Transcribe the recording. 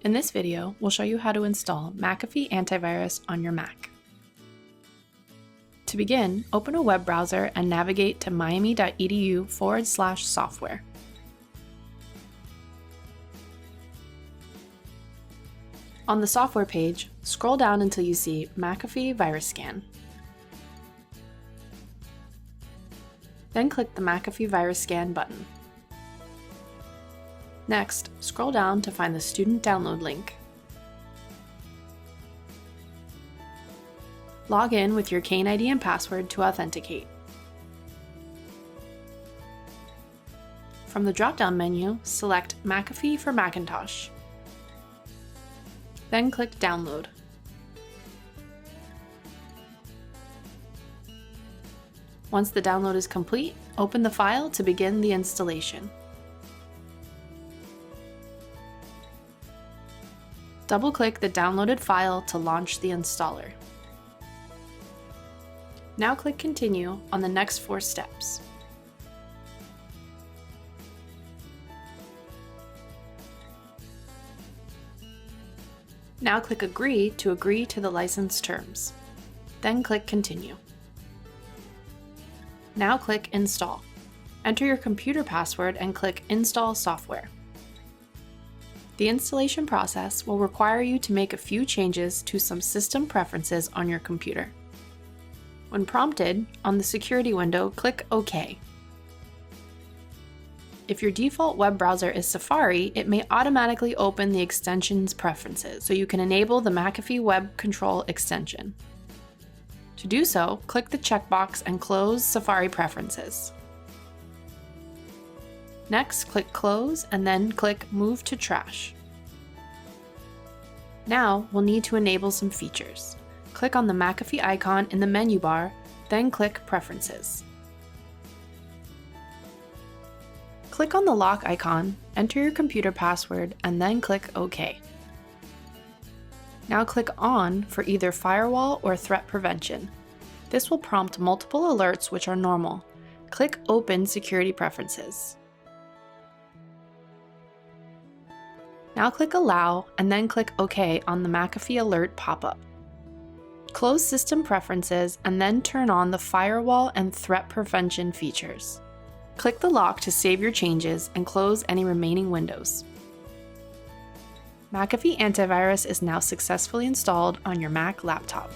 In this video, we'll show you how to install McAfee antivirus on your Mac. To begin, open a web browser and navigate to miami.edu/software. On the software page, scroll down until you see McAfee Virus Scan. Then click the McAfee Virus Scan button. Next, scroll down to find the student download link. Log in with your Kane ID and password to authenticate. From the drop-down menu, select McAfee for Macintosh. Then click Download. Once the download is complete, open the file to begin the installation. Double-click the downloaded file to launch the installer. Now click Continue on the next 4 steps. Now click Agree to agree to the license terms. Then click Continue. Now click Install. Enter your computer password and click Install Software. The installation process will require you to make a few changes to some system preferences on your computer. When prompted, on the security window, click OK. If your default web browser is Safari, it may automatically open the extension's preferences, so you can enable the McAfee Web Control extension. To do so, click the checkbox and close Safari Preferences. Next, click Close and then click Move to Trash. Now, we'll need to enable some features. Click on the McAfee icon in the menu bar, then click Preferences. Click on the lock icon, enter your computer password, and then click OK. Now click On for either firewall or threat prevention. This will prompt multiple alerts which are normal. Click Open Security Preferences. Now click Allow and then click OK on the McAfee Alert pop-up. Close System Preferences and then turn on the firewall and threat prevention features. Click the lock to save your changes and close any remaining windows. McAfee Antivirus is now successfully installed on your Mac laptop.